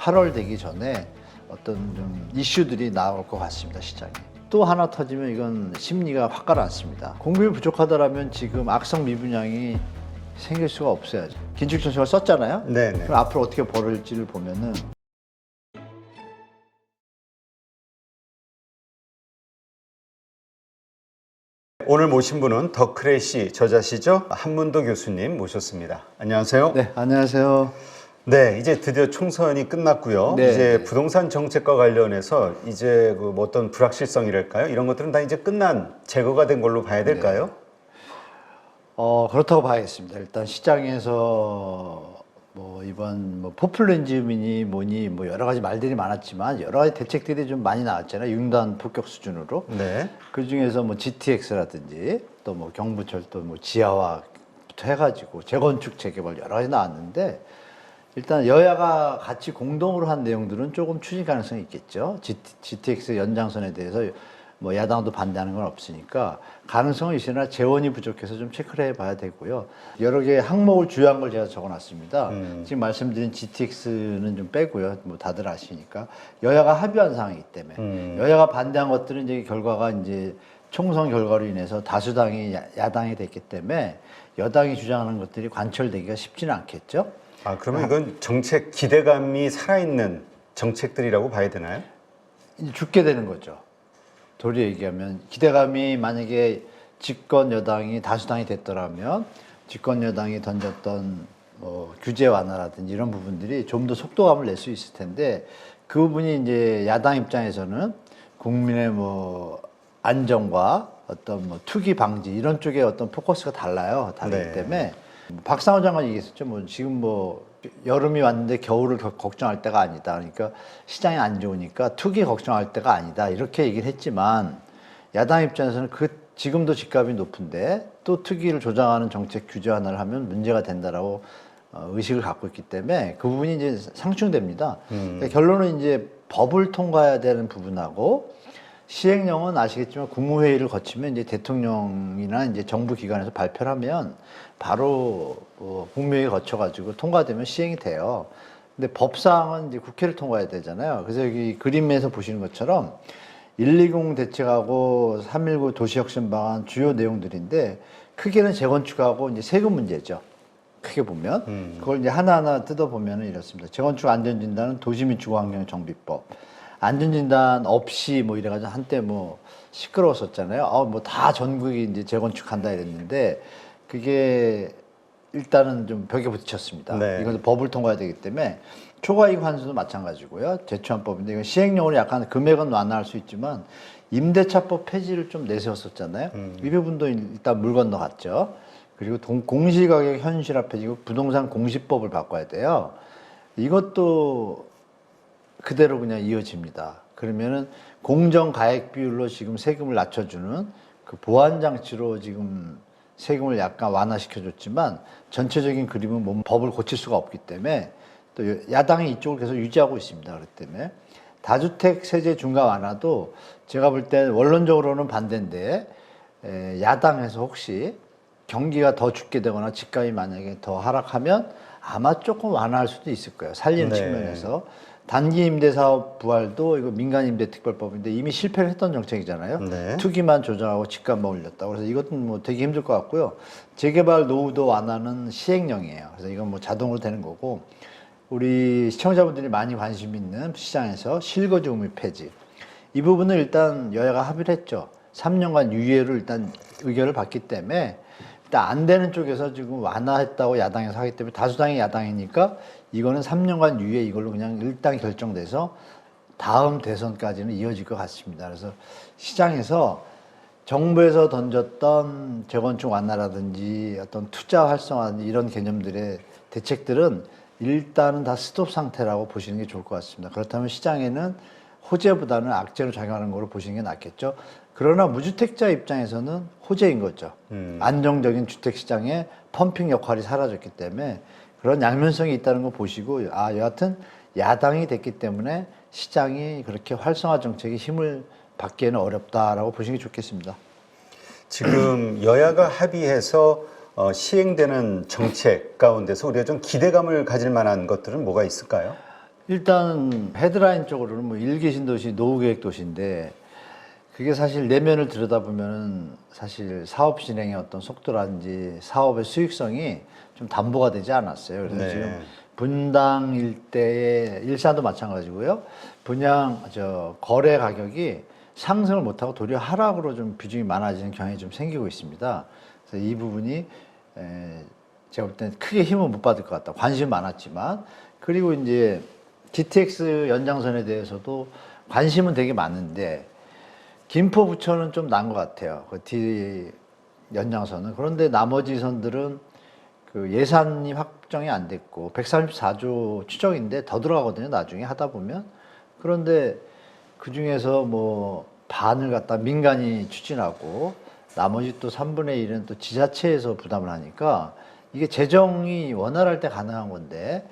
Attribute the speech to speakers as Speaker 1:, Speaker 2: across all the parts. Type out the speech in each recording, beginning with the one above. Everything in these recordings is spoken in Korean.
Speaker 1: 8월 되기 전에 어떤 좀 이슈들이 나올 것 같습니다, 시장에. 또 하나 터지면 이건 심리가 확 가라앉습니다. 공급이 부족하다라면 지금 악성 미분양이 생길 수가 없어야죠. 긴축정책을 썼잖아요.
Speaker 2: 네네.
Speaker 1: 그럼 앞으로 어떻게 벌어질지를 보면은
Speaker 2: 오늘 모신 분은 더 크래시 저자시죠? 한문도 교수님 모셨습니다. 안녕하세요.
Speaker 1: 네, 안녕하세요.
Speaker 2: 네, 이제 드디어 총선이 끝났고요.
Speaker 1: 네,
Speaker 2: 이제
Speaker 1: 네.
Speaker 2: 부동산 정책과 관련해서 이제 뭐 어떤 불확실성이랄까요? 이런 것들은 다 이제 끝난 제거가 된 걸로 봐야 될까요?
Speaker 1: 그렇다고 봐야겠습니다. 일단 시장에서 뭐 이번 뭐 포퓰리즘이니 뭐니 뭐 여러 가지 말들이 많았지만 여러 가지 대책들이 좀 많이 나왔잖아요. 융단 폭격 수준으로.
Speaker 2: 네.
Speaker 1: 그 중에서 뭐 GTX라든지 또 뭐 경부철도 뭐 지하화부터 해가지고 재건축 재개발 여러 가지 나왔는데 일단 여야가 같이 공동으로 한 내용들은 조금 추진 가능성이 있겠죠. GTX 연장선에 대해서 뭐 야당도 반대하는 건 없으니까 가능성은 있으나 재원이 부족해서 좀 체크를 해봐야 되고요. 여러 개 항목을 주요한 걸 제가 적어놨습니다. 지금 말씀드린 GTX는 좀 빼고요. 뭐 다들 아시니까 여야가 합의한 사항이기 때문에 여야가 반대한 것들은 이제 결과가 이제 총선 결과로 인해서 다수당이 야당이 됐기 때문에 여당이 주장하는 것들이 관철되기가 쉽지는 않겠죠.
Speaker 2: 아, 그러면 이건 정책 기대감이 살아있는 정책들이라고 봐야 되나요?
Speaker 1: 이제 죽게 되는 거죠. 도리 얘기하면 기대감이 만약에 집권 여당이 다수당이 됐더라면 집권 여당이 던졌던 뭐 규제 완화라든지 이런 부분들이 좀 더 속도감을 낼 수 있을 텐데 그 부분이 이제 야당 입장에서는 국민의 뭐 안정과 어떤 뭐 투기 방지 이런 쪽에 어떤 포커스가 다르기
Speaker 2: 네.
Speaker 1: 때문에 박상호 장관이 얘기했었죠. 뭐 지금 뭐 여름이 왔는데 겨울을 걱정할 때가 아니다. 그러니까 시장이 안 좋으니까 투기 걱정할 때가 아니다. 이렇게 얘기를 했지만 야당 입장에서는 지금도 집값이 높은데 또 투기를 조장하는 정책 규제 하나를 하면 문제가 된다라고 의식을 갖고 있기 때문에 그 부분이 이제 상충됩니다. 그러니까 결론은 이제 법을 통과해야 되는 부분하고 시행령은 아시겠지만 국무회의를 거치면 이제 대통령이나 이제 정부 기관에서 발표를 하면 바로 국무회의 거쳐가지고 통과되면 시행이 돼요. 근데 법사항은 이제 국회를 통과해야 되잖아요. 그래서 여기 그림에서 보시는 것처럼 120 대책하고 319 도시혁신 방안 주요 내용들인데 크게는 재건축하고 이제 세금 문제죠. 크게 보면 그걸 이제 하나하나 뜯어보면 이렇습니다. 재건축 안전진단은 도시민 주거환경정비법. 안전진단 없이 뭐 이래가지고 한때 뭐 시끄러웠었잖아요. 뭐 다 전국이 이제 재건축한다 이랬는데 그게 일단은 좀 벽에 부딪혔습니다.
Speaker 2: 네.
Speaker 1: 이것도 법을 통과해야 되기 때문에 초과이익 환수도 마찬가지고요. 제초안법인데 이건 시행령으로 약간 금액은 완화할 수 있지만 임대차법 폐지를 좀 내세웠었잖아요. 이 부분도 일단 물 건너갔죠. 그리고 공시가격 현실화폐지고 부동산 공시법을 바꿔야 돼요. 이것도 그대로 그냥 이어집니다. 그러면은 공정가액 비율로 지금 세금을 낮춰주는 그 보완장치로 지금 세금을 약간 완화시켜줬지만 전체적인 그림은 뭐 법을 고칠 수가 없기 때문에 또 야당이 이쪽을 계속 유지하고 있습니다. 그렇기 때문에 다주택 세제 중과 완화도 제가 볼 때 원론적으로는 반대인데 야당에서 혹시 경기가 더 죽게 되거나 집값이 만약에 더 하락하면 아마 조금 완화할 수도 있을 거예요. 살리는 측면에서. 단기 임대사업 부활도 이거 민간임대특별법인데 이미 실패를 했던 정책이잖아요.
Speaker 2: 네.
Speaker 1: 투기만 조정하고 집값만 올렸다. 그래서 이것은 뭐 되게 힘들 것 같고요. 재개발 노후도 완화는 시행령이에요. 그래서 이건 뭐 자동으로 되는 거고 우리 시청자분들이 많이 관심 있는 시장에서 실거주 의무 폐지. 이 부분을 일단 여야가 합의를 했죠. 3년간 유예를 일단 의결을 받기 때문에 일단 안 되는 쪽에서 지금 완화했다고 야당에서 하기 때문에 다수당이 야당이니까 이거는 3년간 유예 이걸로 그냥 일단 결정돼서 다음 대선까지는 이어질 것 같습니다. 그래서 시장에서 정부에서 던졌던 재건축 완화라든지 어떤 투자 활성화 이런 개념들의 대책들은 일단은 다 스톱 상태라고 보시는 게 좋을 것 같습니다. 그렇다면 시장에는 호재보다는 악재로 작용하는 거로 보시는 게 낫겠죠. 그러나 무주택자 입장에서는 호재인 거죠. 안정적인 주택시장의 펌핑 역할이 사라졌기 때문에 그런 양면성이 있다는 거 보시고 여하튼 야당이 됐기 때문에 시장이 그렇게 활성화 정책에 힘을 받기에는 어렵다라고 보시는 게 좋겠습니다.
Speaker 2: 지금 여야가 합의해서 시행되는 정책 가운데서 우리가 좀 기대감을 가질 만한 것들은 뭐가 있을까요?
Speaker 1: 일단 헤드라인 쪽으로는 뭐 일기 신도시, 노후계획 도시인데 그게 사실 내면을 들여다보면 사실 사업 진행의 어떤 속도라든지 사업의 수익성이 좀 담보가 되지 않았어요. 그래서
Speaker 2: 네.
Speaker 1: 지금 분당 일대의 일산도 마찬가지고요. 분양 거래 가격이 상승을 못하고 도리어 하락으로 좀 비중이 많아지는 경향이 좀 생기고 있습니다. 그래서 이 부분이 제가 볼 때는 크게 힘을 못 받을 것 같다. 관심 많았지만 그리고 이제 GTX 연장선에 대해서도 관심은 되게 많은데 김포 부천은 좀 난 것 같아요. 그 D 연장선은. 그런데 나머지 선들은 그 예산이 확정이 안 됐고 134조 추정인데 더 들어가거든요. 나중에 하다 보면. 그런데 그 중에서 뭐 반을 갖다 민간이 추진하고 나머지 또 3분의 1은 또 지자체에서 부담을 하니까 이게 재정이 원활할 때 가능한 건데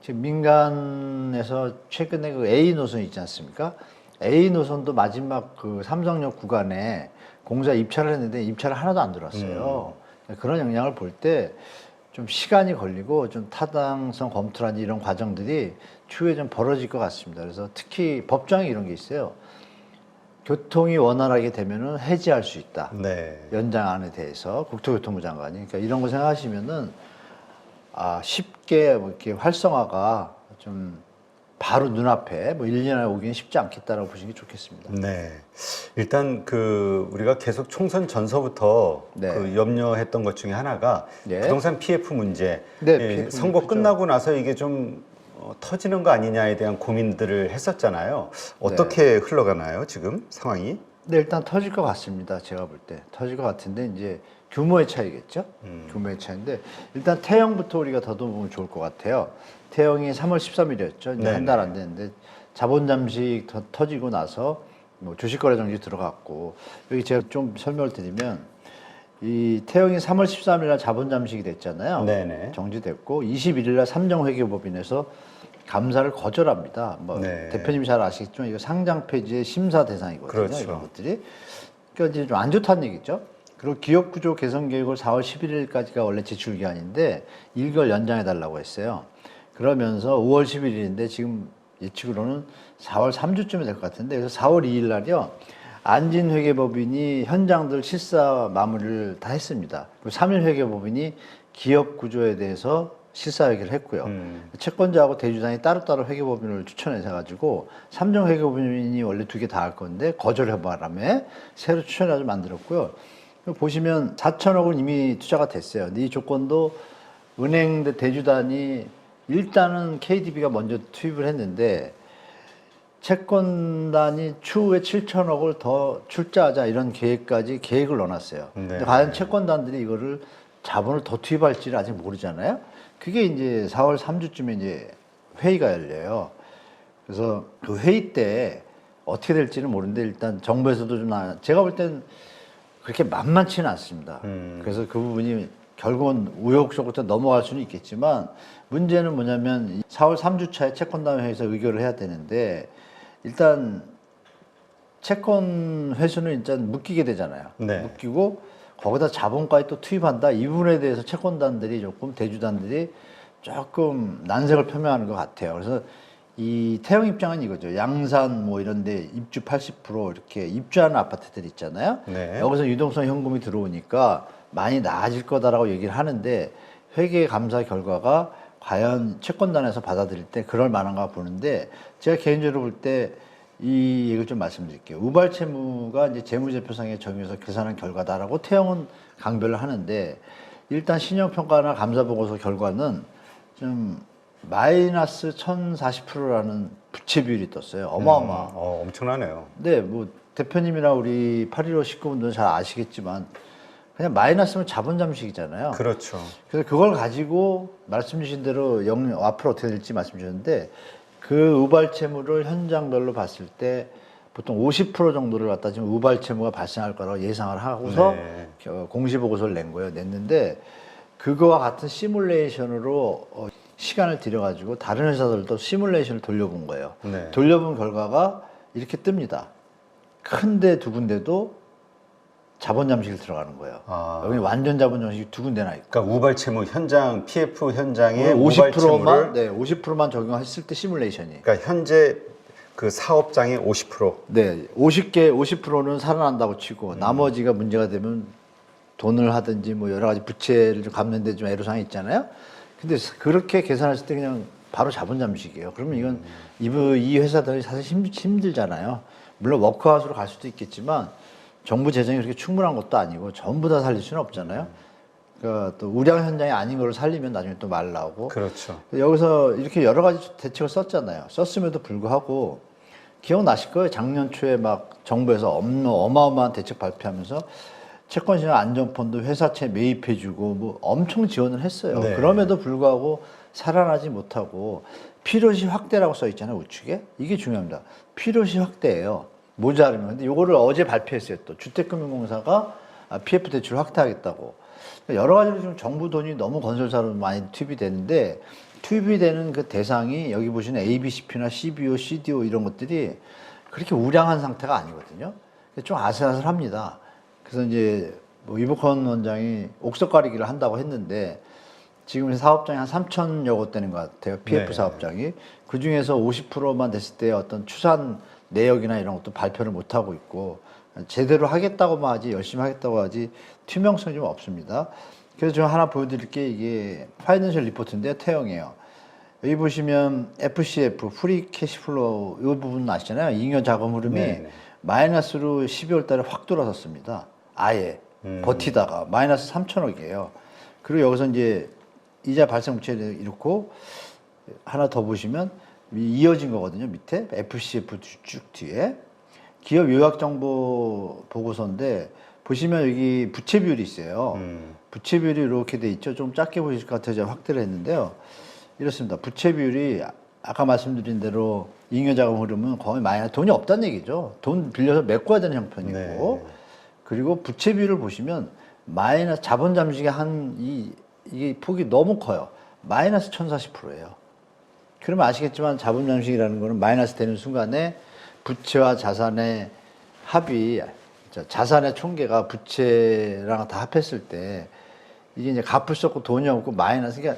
Speaker 1: 지금 민간에서 최근에 그 A 노선 있지 않습니까? A 노선도 마지막 그 삼성역 구간에 공사 입찰을 했는데 입찰을 하나도 안 들어왔어요. 그런 영향을 볼 때 좀 시간이 걸리고 좀 타당성 검토라든지 이런 과정들이 추후에 좀 벌어질 것 같습니다. 그래서 특히 법정에 이런 게 있어요. 교통이 원활하게 되면은 해지할 수 있다.
Speaker 2: 네.
Speaker 1: 연장안에 대해서 국토교통부 장관이. 그러니까 이런 거 생각하시면은 쉽게 뭐 이렇게 활성화가 좀 바로 눈앞에 뭐 1년 안에 오기는 쉽지 않겠다라고 보시는 게 좋겠습니다.
Speaker 2: 네. 일단 우리가 계속 총선 전서부터
Speaker 1: 네.
Speaker 2: 그 염려했던 것 중에 하나가
Speaker 1: 네.
Speaker 2: 부동산 PF 문제.
Speaker 1: 네,
Speaker 2: 예,
Speaker 1: PF
Speaker 2: 선거
Speaker 1: 크죠.
Speaker 2: 끝나고 나서 이게 좀 터지는 거 아니냐에 대한 고민들을 했었잖아요. 어떻게 흘러가나요, 지금 상황이?
Speaker 1: 네, 일단 터질 것 같습니다. 제가 볼 때. 터질 것 같은데, 이제 규모의 차이겠죠? 규모의 차이인데, 일단 태형부터 우리가 더듬으면 좋을 것 같아요. 태형이 3월 13일이었죠. 이제 한 달 안 됐는데, 자본 잠식 터지고 나서 뭐 주식거래 정지 들어갔고, 여기 제가 좀 설명을 드리면, 이 태형이 3월 13일 날 자본 잠식이 됐잖아요.
Speaker 2: 네네.
Speaker 1: 정지됐고, 21일 날 삼정회계법인에서 감사를 거절합니다. 뭐
Speaker 2: 네.
Speaker 1: 대표님이 잘 아시겠지만 이거 상장 폐지의 심사 대상이거든요.
Speaker 2: 그렇죠.
Speaker 1: 이런 것들이. 그러니까 이제 좀 안 좋다는 얘기죠. 그리고 기업 구조 개선 계획을 4월 11일까지가 원래 제출 기한인데 일개월 연장해 달라고 했어요. 그러면서 5월 11일인데 지금 예측으로는 4월 3주쯤에 될 것 같은데 그래서 4월 2일 날이요. 안진 회계법인이 현장들 실사 마무리를 다 했습니다. 그리고 3일 회계법인이 기업 구조에 대해서 실사회계를 했고요. 채권자하고 대주단이 따로따로 회계법인을 추천해서 가지고 삼정 회계법인이 원래 두 개 다 할 건데 거절해 바람에 새로 추천해서 만들었고요. 보시면 4천억은 이미 투자가 됐어요. 근데 이 조건도 은행 대주단이 일단은 KDB가 먼저 투입을 했는데 채권단이 추후에 7천억을 더 출자하자 이런 계획을 넣어놨어요.
Speaker 2: 네.
Speaker 1: 근데 과연 채권단들이 이거를 자본을 더 투입할지를 아직 모르잖아요. 그게 이제 4월 3주쯤에 이제 회의가 열려요. 그래서 그 회의 때 어떻게 될지는 모르는데 일단 정부에서도 제가 볼 땐 그렇게 만만치는 않습니다. 그래서 그 부분이 결국은 우여곡절부터 넘어갈 수는 있겠지만 문제는 뭐냐면 4월 3주차에 채권단 회의에서 의결을 해야 되는데 일단 채권 회수는 일단 묶이게 되잖아요.
Speaker 2: 네.
Speaker 1: 묶이고 거기다 자본까지 또 투입한다. 이 부분에 대해서 채권단들이 대주단들이 조금 난색을 표명하는 것 같아요. 그래서 이 태형 입장은 이거죠. 양산 뭐 이런 데 입주 80% 이렇게 입주하는 아파트들 있잖아요.
Speaker 2: 네.
Speaker 1: 여기서 유동성 현금이 들어오니까 많이 나아질 거다라고 얘기를 하는데 회계 감사 결과가 과연 채권단에서 받아들일 때 그럴 만한가 보는데 제가 개인적으로 볼 때 이 얘기를 좀 말씀드릴게요. 우발 채무가 이제 재무제표상에 적용해서 계산한 결과다라고 태형은 강변을 하는데 일단 신용평가나 감사보고서 결과는 좀 마이너스 1040%라는 부채 비율이 떴어요. 어마어마.
Speaker 2: 엄청나네요.
Speaker 1: 네, 뭐 대표님이나 우리 8.15 식구분들은 잘 아시겠지만 그냥 마이너스면 자본 잠식이잖아요.
Speaker 2: 그렇죠.
Speaker 1: 그래서 그걸 가지고 말씀 주신 대로 앞으로 어떻게 될지 말씀 주셨는데 그 우발 채무를 현장별로 봤을 때 보통 50% 정도를 갖다 지금 우발 채무가 발생할 거라고 예상을 하고서
Speaker 2: 네.
Speaker 1: 공시보고서를 낸 거예요. 냈는데 그거와 같은 시뮬레이션으로 시간을 들여가지고 다른 회사들도 시뮬레이션을 돌려본 거예요.
Speaker 2: 네.
Speaker 1: 돌려본 결과가 이렇게 뜹니다. 큰데 두 군데도 자본 잠식이 들어가는 거예요.
Speaker 2: 아.
Speaker 1: 여기 완전 자본 잠식이 두 군데나 있고.
Speaker 2: 그러니까 우발채무 현장 PF 현장에
Speaker 1: 50%만
Speaker 2: 우발채무를
Speaker 1: 네, 50%만 적용했을 때 시뮬레이션이.
Speaker 2: 그러니까 현재 그 사업장의 50%.
Speaker 1: 네, 50%는 살아난다고 치고 나머지가 문제가 되면 돈을 하든지 뭐 여러 가지 부채를 좀 갚는 데 좀 애로사항이 있잖아요. 근데 그렇게 계산했을 때 그냥 바로 자본 잠식이에요. 그러면 이건 이 회사들이 사실 힘들잖아요. 물론 워크아웃으로 갈 수도 있겠지만 정부 재정이 그렇게 충분한 것도 아니고 전부 다 살릴 수는 없잖아요. 그러니까 또 우량 현장이 아닌 걸 살리면 나중에 또 말 나오고.
Speaker 2: 그렇죠.
Speaker 1: 여기서 이렇게 여러 가지 대책을 썼잖아요. 썼음에도 불구하고 기억나실 거예요. 작년 초에 막 정부에서 어마어마한 대책 발표하면서 채권시장 안전펀드 회사채 매입해주고 뭐 엄청 지원을 했어요.
Speaker 2: 네.
Speaker 1: 그럼에도 불구하고 살아나지 못하고 필요시 확대라고 써 있잖아요. 우측에. 이게 중요합니다. 필요시 확대예요. 모자르면. 근데 요거를 어제 발표했어요. 또 주택금융공사가 PF 대출 확대하겠다고. 그러니까 여러 가지로 지금 정부 돈이 너무 건설사로 많이 투입이 되는데 투입이 되는 그 대상이 여기 보시는 ABCP나 CBO, CDO 이런 것들이 그렇게 우량한 상태가 아니거든요. 좀 아슬아슬합니다. 그래서 이제 뭐 이복헌 원장이 옥석 가리기를 한다고 했는데 지금 사업장이 한 3천여 곳 되는 것 같아요. PF
Speaker 2: 네.
Speaker 1: 사업장이. 그 중에서 50%만 됐을 때 어떤 추산 내역이나 이런 것도 발표를 못 하고 있고 제대로 하겠다고만 하지 열심히 하겠다고 하지 투명성이 좀 없습니다. 그래서 제가 하나 보여드릴 게 이게 파이낸셜 리포트인데 태형이에요. 여기 보시면 FCF, 프리 캐시플로우 이 부분 아시잖아요. 잉여 자금 흐름이
Speaker 2: 네네.
Speaker 1: 마이너스로 12월 달에 확 돌아섰습니다. 아예 버티다가 마이너스 3천억이에요. 그리고 여기서 이제 이자 발생 부채를 이렇고 하나 더 보시면 이어진 거거든요. 밑에 FCF 쭉 뒤에 기업 요약 정보 보고서인데 보시면 여기 부채 비율이 있어요. 부채 비율이 이렇게 돼 있죠. 좀 작게 보이실 것 같아서 제가 확대를 했는데요. 이렇습니다. 부채 비율이 아까 말씀드린 대로 잉여자금 흐름은 거의 마이너스, 돈이 없다는 얘기죠. 돈 빌려서 메꿔야 되는 형편이고
Speaker 2: 네.
Speaker 1: 그리고 부채 비율을 보시면 마이너스 자본 잠식의 이게 폭이 너무 커요. 마이너스 1040%예요. 그러면 아시겠지만 자본 잠식이라는 거는 마이너스 되는 순간에 부채와 자산의 합이 자산의 총계가 부채랑 다 합했을 때 이게 이제 갚을 수 없고 돈이 없고 마이너스 그냥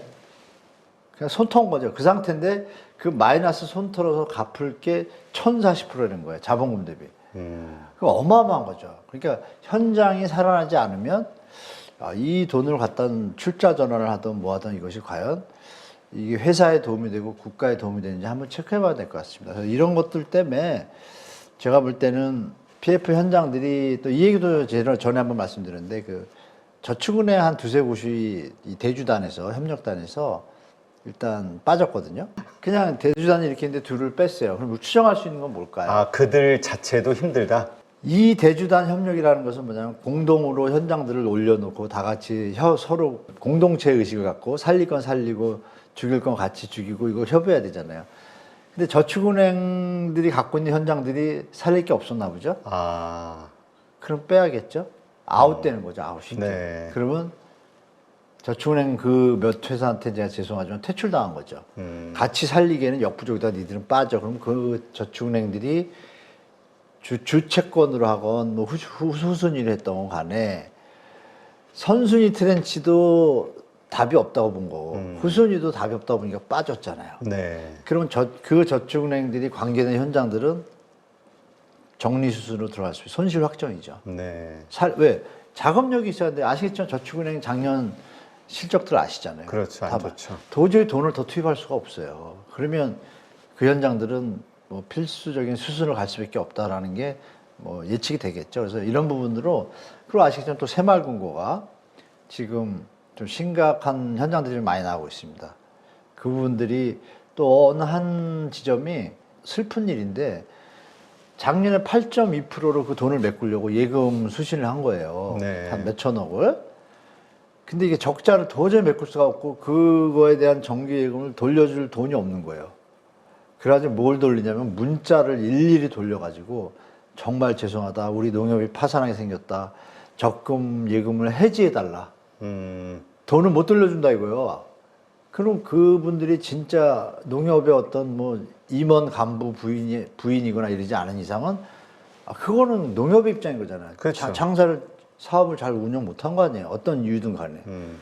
Speaker 1: 손터온 거죠. 그 상태인데 그 마이너스 손털어서 갚을 게 1040%라는 거예요. 자본금 대비. 그 어마어마한 거죠. 그러니까 현장이 살아나지 않으면 이 돈을 갖다 출자 전환을 하든 뭐 하든 이것이 과연 이게 회사에 도움이 되고 국가에 도움이 되는지 한번 체크해 봐야 될 것 같습니다. 그래서 이런 것들 때문에 제가 볼 때는 PF 현장들이 또 이 얘기도 제가 전에 한번 말씀드렸는데 그 저축은행 한 두세 곳이 이 대주단에서 협력단에서 일단 빠졌거든요. 그냥 대주단이 이렇게 있는데 둘을 뺐어요. 그럼 추정할 수 있는 건 뭘까요?
Speaker 2: 아, 그들 자체도 힘들다.
Speaker 1: 이 대주단 협력이라는 것은 뭐냐면 공동으로 현장들을 올려놓고 다 같이 서로 공동체 의식을 갖고 살릴 건 살리고 죽일 건 같이 죽이고 이거 협의해야 되잖아요. 근데 저축은행들이 갖고 있는 현장들이 살릴 게 없었나 보죠.
Speaker 2: 아,
Speaker 1: 그럼 빼야겠죠. 아웃되는 거죠. 아웃이.
Speaker 2: 네.
Speaker 1: 그러면 저축은행 그 몇 회사한테 제가 죄송하지만 퇴출당한 거죠. 같이 살리기에는 역부족이다. 니들은 빠져. 그럼 그 저축은행들이 주채권으로 하건 뭐 후순위를 했던 간에 선순위 트렌치도 답이 없다고 본 거고 후순위도 답이 없다고 보니까 빠졌잖아요.
Speaker 2: 네.
Speaker 1: 그러면 그 저축은행들이 관계된 현장들은 정리수순으로 들어갈 수 있어요. 손실 확정이죠.
Speaker 2: 네.
Speaker 1: 왜? 자금력이 있어야 돼. 아시겠죠? 저축은행 작년 실적들 아시잖아요.
Speaker 2: 그렇죠. 안 좋죠.
Speaker 1: 도저히 돈을 더 투입할 수가 없어요. 그러면 그 현장들은 뭐 필수적인 수순을 갈 수밖에 없다라는 게 뭐 예측이 되겠죠. 그래서 이런 부분으로 그리고 아시겠지만 또 새마을금고가 지금 좀 심각한 현장들이 많이 나오고 있습니다. 그 부분들이 또 어느 한 지점이 슬픈 일인데 작년에 8.2%로 그 돈을 메꾸려고 예금 수신을 한 거예요.
Speaker 2: 네.
Speaker 1: 한 몇천억을. 근데 이게 적자를 도저히 메꿀 수가 없고 그거에 대한 정기예금을 돌려줄 돈이 없는 거예요. 그래가지고 뭘 돌리냐면 문자를 일일이 돌려가지고 정말 죄송하다. 우리 농협이 파산하게 생겼다. 적금 예금을 해지해달라. 돈을 못 돌려준다 이거요. 그럼 그분들이 진짜 농협의 어떤 뭐 임원 간부 부인이거나 이러지 않은 이상은 그거는 농협의 입장인 거잖아요.
Speaker 2: 그렇죠.
Speaker 1: 장사를 사업을 잘 운영 못한 거 아니에요. 어떤 이유든 간에.
Speaker 2: 음.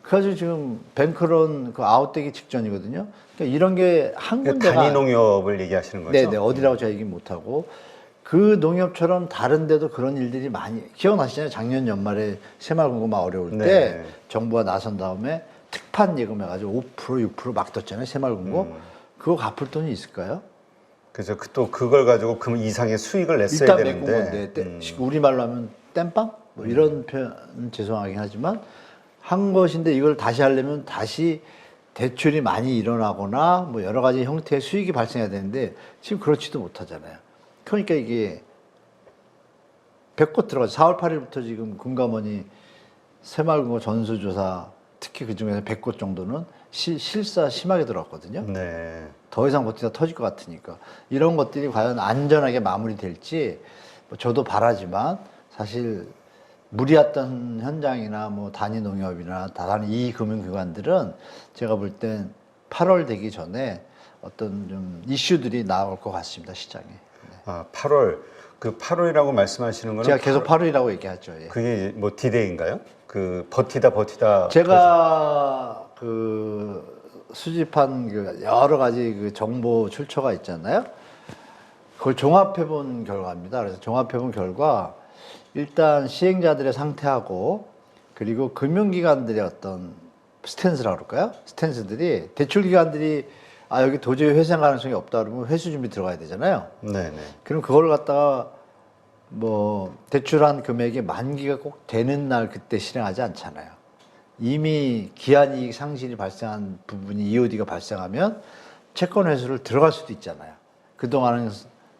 Speaker 1: 그래가지고 지금 뱅크론 그 아웃되기 직전이거든요. 그러니까 이런 게 한
Speaker 2: 그
Speaker 1: 군데가
Speaker 2: 단위 농협을 얘기하시는 거죠?
Speaker 1: 네네 어디라고 제가 얘기 못하고 그 농협처럼 다른데도 그런 일들이 많이 기억나시잖아요. 작년 연말에 새마을금고 막 어려울 때
Speaker 2: 네.
Speaker 1: 정부가 나선 다음에 특판 예금해가지고 5% 6%막 떴잖아요. 새마을금고 그거 갚을 돈이 있을까요?
Speaker 2: 그래서 또 그걸 가지고 그 이상의 수익을 냈어야
Speaker 1: 일단
Speaker 2: 되는데.
Speaker 1: 메꾼 건데 우리말로 하면 땜빵? 뭐 이런 표현 죄송하긴 하지만 한 것인데 이걸 다시 하려면 다시 대출이 많이 일어나거나 뭐 여러 가지 형태의 수익이 발생해야 되는데 지금 그렇지도 못하잖아요. 그러니까 이게 배꼽 들어가죠. 4월 8일부터 지금 금감원이 새마을금고 전수조사 특히 그중에서 100곳 정도는 실사 심하게 들어왔거든요.
Speaker 2: 네.
Speaker 1: 더 이상 버티다 터질 것 같으니까 이런 것들이 과연 안전하게 마무리될지 뭐 저도 바라지만 사실 무리했던 현장이나 뭐 단위 농협이나 다른 이 금융기관들은 제가 볼 땐 8월 되기 전에 어떤 좀 이슈들이 나올 것 같습니다 시장에. 네.
Speaker 2: 아, 8월. 그 8월이라고 말씀하시는 거는
Speaker 1: 제가 계속 8월이라고 얘기하죠. 예.
Speaker 2: 그게 뭐 디데이인가요? 그 버티다
Speaker 1: 제가 그 수집한 그 여러 가지 그 정보 출처가 있잖아요. 그걸 종합해 본 결과입니다. 그래서 종합해 본 결과 일단 시행자들의 상태하고 그리고 금융기관들의 어떤 스탠스라고 그럴까요? 스탠스들이 대출기관들이 아 여기 도저히 회생 가능성이 없다 그러면 회수 준비 들어가야 되잖아요.
Speaker 2: 네네.
Speaker 1: 그럼 그걸 갖다가 뭐 대출한 금액이 만기가 꼭 되는 날 그때 실행하지 않잖아요. 이미 기한이익 상실이 발생한 부분이 EOD가 발생하면 채권 회수를 들어갈 수도 있잖아요. 그동안은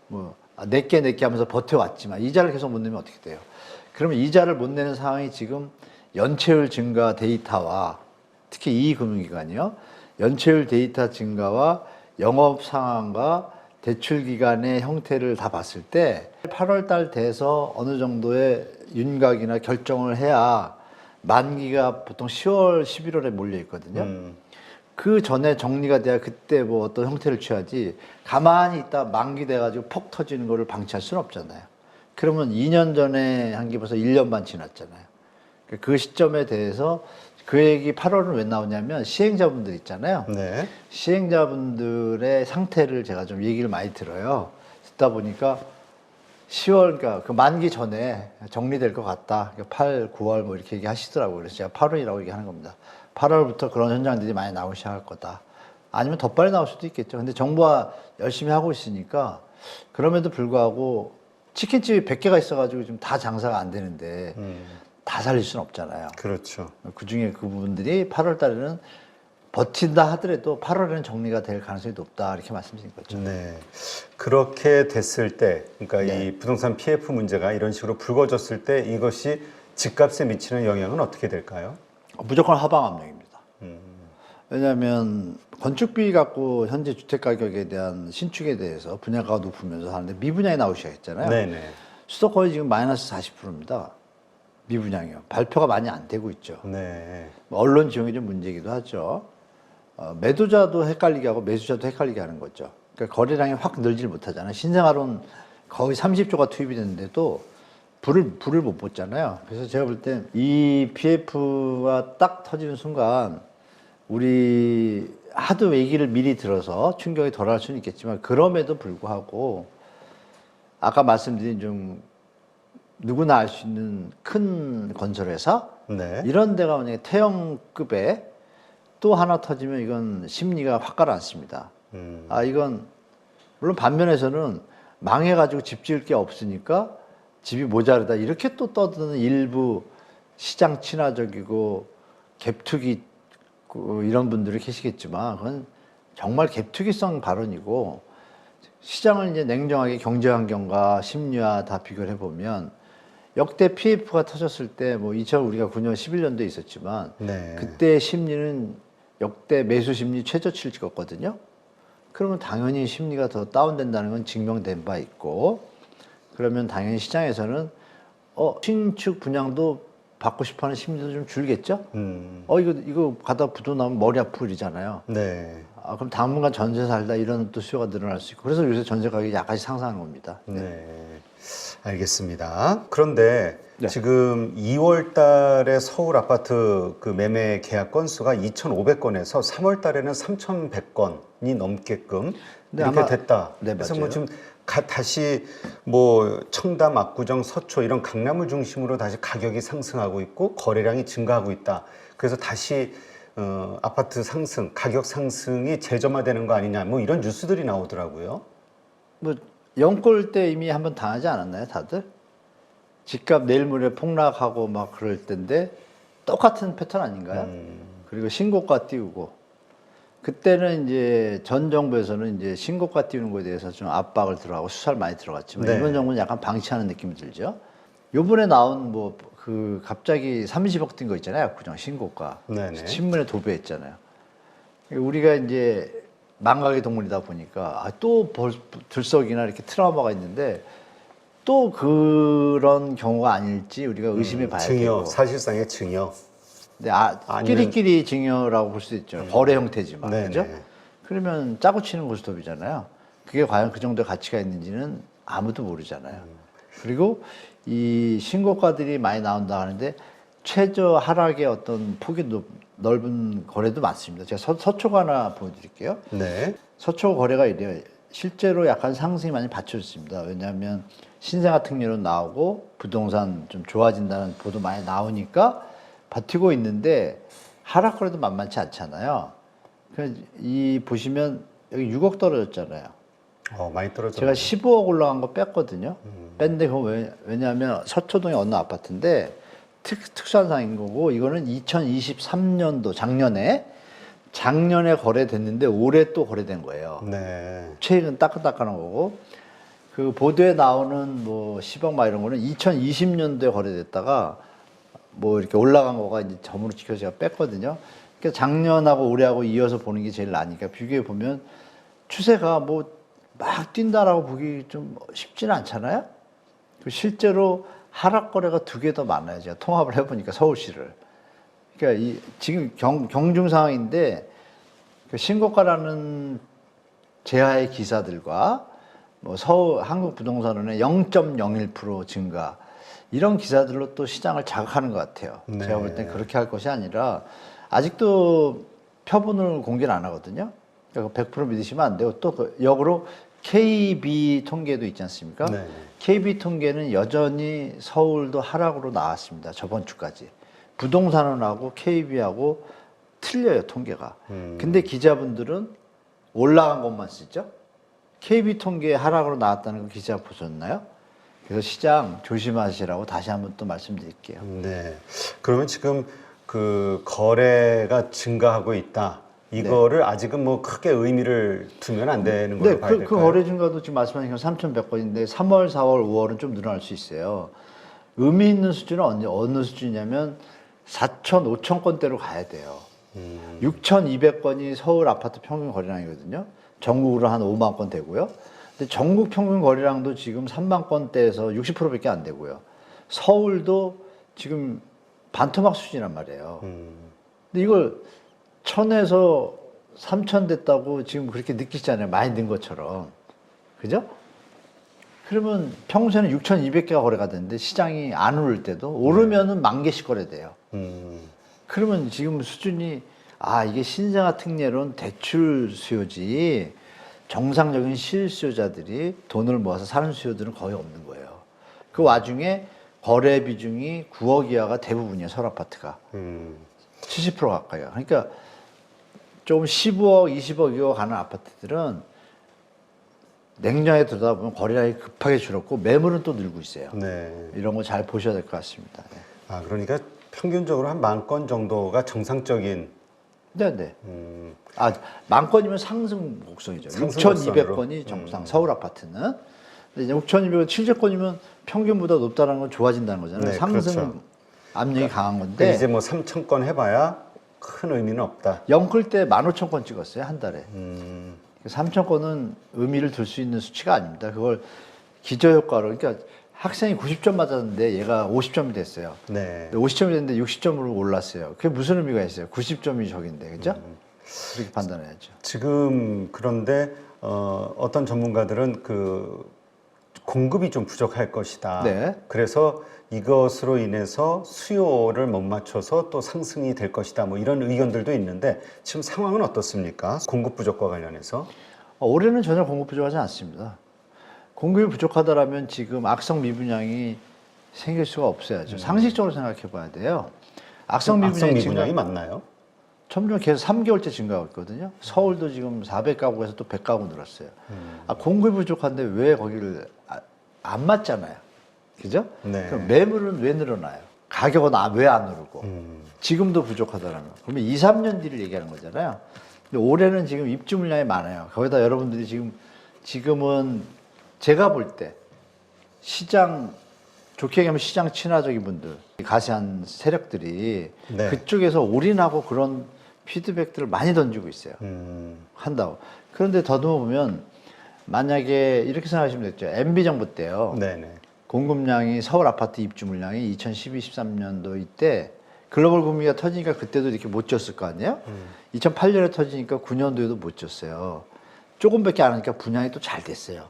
Speaker 1: 뭐 내게 하면서 버텨왔지만 이자를 계속 못 내면 어떻게 돼요? 그러면 이자를 못 내는 상황이 지금 연체율 증가 데이터와 특히 이 금융기관이요. 연체율 데이터 증가와 영업 상황과 대출 기간의 형태를 다 봤을 때 8월 달 돼서 어느 정도의 윤곽이나 결정을 해야 만기가 보통 10월, 11월에 몰려 있거든요. 그 전에 정리가 돼야 그때 뭐 어떤 형태를 취하지 가만히 있다 만기 돼가지고 폭 터지는 거를 방치할 수는 없잖아요. 그러면 2년 전에 한 게 벌써 1년 반 지났잖아요. 그 시점에 대해서 그 얘기 8월은 왜 나오냐면 시행자분들 있잖아요.
Speaker 2: 네.
Speaker 1: 시행자분들의 상태를 제가 좀 얘기를 많이 들어요. 듣다 보니까 10월, 그러니까 그 만기 전에 정리될 것 같다. 8, 9월 뭐 이렇게 얘기하시더라고요. 그래서 제가 8월이라고 얘기하는 겁니다. 8월부터 그런 현장들이 많이 나오기 시작할 거다. 아니면 더 빨리 나올 수도 있겠죠. 근데 정부가 열심히 하고 있으니까 그럼에도 불구하고 치킨집이 100개가 있어가지고 지금 다 장사가 안 되는데 다 살릴 수는 없잖아요.
Speaker 2: 그렇죠.
Speaker 1: 그 중에 그 부분들이 8월 달에는 버틴다 하더라도 8월에는 정리가 될 가능성이 높다. 이렇게 말씀드린 거죠.
Speaker 2: 네. 그렇게 됐을 때, 그러니까
Speaker 1: 네.
Speaker 2: 이 부동산 PF 문제가 이런 식으로 불거졌을 때 이것이 집값에 미치는 영향은 어떻게 될까요?
Speaker 1: 무조건 하방 압력입니다. 왜냐하면 건축비 갖고 현재 주택 가격에 대한 신축에 대해서 분양가가 높으면서 하는데 미분양이 나오기 시작했잖아요.
Speaker 2: 네네.
Speaker 1: 수도권이 지금 마이너스 40%입니다. 미분양이요. 발표가 많이 안 되고 있죠.
Speaker 2: 네.
Speaker 1: 언론 지형이 좀 문제이기도 하죠. 매도자도 헷갈리게 하고 매수자도 헷갈리게 하는 거죠. 그러니까 거래량이 확 늘질 못하잖아요. 신생아론 거의 30조가 투입이 됐는데도 불을 못 붙잖아요. 그래서 제가 볼 때 이 PF가 딱 터지는 순간 우리 하도 얘기를 미리 들어서 충격이 덜할 수는 있겠지만 그럼에도 불구하고 아까 말씀드린 좀 누구나 알 수 있는 큰 건설회사
Speaker 2: 네.
Speaker 1: 이런 데가 만약에 태형급에 또 하나 터지면 이건 심리가 확 가라앉습니다. 아 이건 물론 반면에서는 망해가지고 집 지을 게 없으니까 집이 모자르다 이렇게 또 떠드는 일부 시장 친화적이고 갭투기 이런 분들이 계시겠지만 그건 정말 갭투기성 발언이고 시장을 이제 냉정하게 경제 환경과 심리와 다 비교를 해보면 역대 PF가 터졌을 때 뭐 우리가 9년 11년도에 있었지만
Speaker 2: 네.
Speaker 1: 그때 심리는 역대 매수 심리 최저치를 찍었거든요. 그러면 당연히 심리가 더 다운된다는 건 증명된 바 있고 그러면 당연히 시장에서는 신축 분양도 받고 싶어하는 심리도 좀 줄겠죠. 이거 가다 부도 나면 머리 아프리잖아요.
Speaker 2: 네.
Speaker 1: 그럼 당분간 전세 살다 이런 또 수요가 늘어날 수 있고 그래서 요새 전세 가격이 약간씩 상승하는 겁니다.
Speaker 2: 네. 알겠습니다. 그런데
Speaker 1: 네.
Speaker 2: 지금 2월 달에 서울 아파트 그 매매 계약 건수가 2,500건에서 3월 달에는 3,100건이 넘게끔
Speaker 1: 네,
Speaker 2: 이렇게
Speaker 1: 아마-
Speaker 2: 됐다.
Speaker 1: 네,
Speaker 2: 그래서
Speaker 1: 맞아요.
Speaker 2: 뭐 지금 다시 뭐 청담, 압구정, 서초 이런 강남을 중심으로 다시 가격이 상승하고 있고 거래량이 증가하고 있다. 그래서 다시 아파트 상승, 가격 상승이 재점화되는 거 아니냐, 뭐 이런 뉴스들이 나오더라고요.
Speaker 1: 뭐 영골 때 이미 한번 당하지 않았나요, 다들? 집값 내일 모레 폭락하고 막 그럴 때인데 똑같은 패턴 아닌가요? 그리고 신고가 띄우고 그때는 이제 전 정부에서는 이제 신고가 띄우는 거에 대해서 좀 압박을 들어가고 수사를 많이 들어갔지만
Speaker 2: 네.
Speaker 1: 이번 정부는 약간 방치하는 느낌이 들죠. 요번에 나온 뭐 그 갑자기 30억 뛴 거 있잖아요, 압구정 신고가.
Speaker 2: 네네.
Speaker 1: 신문에 도배했잖아요. 우리가 이제 망각의 동물이다 보니까 또 들썩이나 이렇게 트라우마가 있는데 또 그런 경우가 아닐지 우리가 의심해 봐야
Speaker 2: 증여,
Speaker 1: 되고.
Speaker 2: 사실상의 증여.
Speaker 1: 근데
Speaker 2: 아니면-
Speaker 1: 끼리끼리 증여라고 볼 수도 있죠. 거래 형태지만.
Speaker 2: 네네.
Speaker 1: 그죠? 그러면 짜고 치는 고스톱이잖아요. 그게 과연 그 정도의 가치가 있는지는 아무도 모르잖아요. 그리고 이 신고가들이 많이 나온다 하는데 최저 하락의 어떤 폭이 넓은 거래도 많습니다. 제가 서초가 하나 보여드릴게요.
Speaker 2: 네.
Speaker 1: 서초 거래가 이래요. 실제로 약간 상승이 많이 받쳐졌습니다. 왜냐하면 신생아 특례로 나오고 부동산 좀 좋아진다는 보도 많이 나오니까 버티고 있는데 하락 거래도 만만치 않잖아요. 그래서 이 보시면 여기 6억 떨어졌잖아요.
Speaker 2: 많이 떨어졌네.
Speaker 1: 제가 15억 올라간 거 뺐거든요. 뺐는데 그건 왜냐하면 서초동의 어느 아파트인데 특수한 상인 거고 이거는 2023년도 작년에 거래됐는데 올해 또 거래된 거예요.
Speaker 2: 네.
Speaker 1: 최근 따끈따끈한 거고 그 보도에 나오는 뭐 10억 막 이런 거는 2020년도에 거래됐다가 뭐 이렇게 올라간 거가 이제 점으로 찍혀서 제가 뺐거든요. 그러니까 작년하고 올해하고 이어서 보는 게 제일 나으니까 비교해 보면 추세가 뭐 막 뛴다라고 보기 좀 쉽지는 않잖아요. 실제로 하락 거래가 2개 더 많아요. 제가 통합을 해보니까 서울시를. 그러니까 지금 경중 상황인데 그 신고가라는 제하의 기사들과 뭐 한국부동산원의 0.01% 증가 이런 기사들로 또 시장을 자극하는 것 같아요.
Speaker 2: 네.
Speaker 1: 제가 볼 땐 그렇게 할 것이 아니라 아직도 표본을 공개를 안 하거든요. 그러니까 100% 믿으시면 안 되고 또 역으로 KB 통계도 있지 않습니까?
Speaker 2: 네.
Speaker 1: KB 통계는 여전히 서울도 하락으로 나왔습니다. 저번 주까지. 부동산원하고 KB하고 틀려요, 통계가. 근데 기자분들은 올라간 것만 쓰죠. KB 통계 하락으로 나왔다는 거 기자 보셨나요? 그래서 시장 조심하시라고 다시 한번 또 말씀드릴게요.
Speaker 2: 네. 그러면 지금 그 거래가 증가하고 있다. 이거를 아직은 뭐 크게 의미를 두면 안 되는 걸로
Speaker 1: 네,
Speaker 2: 봐야
Speaker 1: 그
Speaker 2: 될까요?
Speaker 1: 거래 증가도 지금 말씀하신 건 3,100건인데 3월, 4월, 5월은 좀 늘어날 수 있어요. 의미 있는 수준은 어느 수준이냐면 4천, 5천 건대로 가야 돼요. 6,200건이 서울 아파트 평균 거래량이거든요. 전국으로 한 5만 건 되고요. 근데 전국 평균 거래량도 지금 3만 건대에서 60%밖에 안 되고요. 서울도 지금 반토막 수준이란 말이에요. 근데 이걸 1,000에서 3,000 됐다고 지금 그렇게 느끼잖아요. 많이 는 것처럼. 그죠? 그러면 평소에는 6,200개가 거래가 되는데 시장이 안 오를 때도 오르면은 10,000개씩 거래돼요. 그러면 지금 수준이 이게 신생아 특례론 대출 수요지 정상적인 실수요자들이 돈을 모아서 사는 수요들은 거의 없는 거예요. 그 와중에 거래 비중이 9억 이하가 대부분이에요. 서울 아파트가. 70% 가까이요. 그러니까 조금 15억, 20억 이하 가는 아파트들은 냉정하게 들여다보면 거래량이 급하게 줄었고 매물은 또 늘고 있어요.
Speaker 2: 네.
Speaker 1: 이런 거 잘 보셔야 될 것 같습니다. 네.
Speaker 2: 그러니까 평균적으로 한 10,000건 정도가 정상적인.
Speaker 1: 네네. 10,000건이면 상승 곡선이죠.
Speaker 2: 상승
Speaker 1: 6,200건이 정상, 서울 아파트는. 근데 이제 6,200건, 700건이면 평균보다 높다는 건 좋아진다는 거잖아요.
Speaker 2: 네,
Speaker 1: 상승
Speaker 2: 그렇죠.
Speaker 1: 압력이 강한 건데.
Speaker 2: 근데 이제 뭐 3,000건 해봐야 큰 의미는 없다.
Speaker 1: 영클 때 15,000건 찍었어요, 한 달에. 3,000건은 의미를 둘 수 있는 수치가 아닙니다. 그걸 기저효과로, 그러니까 학생이 90점 맞았는데 얘가 50점이 됐어요.
Speaker 2: 네.
Speaker 1: 50점이 됐는데 60점으로 올랐어요. 그게 무슨 의미가 있어요? 90점이 적인데, 그죠? 그렇게 판단해야죠.
Speaker 2: 지금 그런데 어떤 전문가들은 그 공급이 좀 부족할 것이다.
Speaker 1: 네.
Speaker 2: 그래서 이것으로 인해서 수요를 못 맞춰서 또 상승이 될 것이다. 뭐 이런 의견들도 있는데 지금 상황은 어떻습니까? 공급 부족과 관련해서.
Speaker 1: 올해는 전혀 공급 부족하지 않습니다. 공급이 부족하다라면 지금 악성 미분양이 생길 수가 없어야죠. 상식적으로 생각해 봐야 돼요. 악성 미분양이
Speaker 2: 미분양이 맞나요?
Speaker 1: 점점 계속 3개월째 증가하고 있거든요. 서울도 지금 400가구에서 또 100가구 늘었어요. 공급이 부족한데 왜 거기를 안 맞잖아요. 그죠?
Speaker 2: 네.
Speaker 1: 그럼 매물은 왜 늘어나요? 가격은 왜 안 오르고? 지금도 부족하다라면. 그러면 2, 3년 뒤를 얘기하는 거잖아요. 근데 올해는 지금 입주 물량이 많아요. 거기다 여러분들이 지금은 제가 볼 때 시장, 좋게 얘기하면 시장 친화적인 분들, 가세한 세력들이
Speaker 2: 네.
Speaker 1: 그쪽에서 올인하고 그런 피드백들을 많이 던지고 있어요. 한다고. 그런데 더듬어 보면 만약에 이렇게 생각하시면 되죠. MB 정부 때요.
Speaker 2: 네네.
Speaker 1: 공급량이 서울 아파트 입주 물량이 2012, 13년도 이때 글로벌 금리가 터지니까 그때도 이렇게 못 졌을 거 아니에요? 2008년에 터지니까 9년도에도 못 졌어요. 조금밖에 안 하니까 분양이 또 잘 됐어요.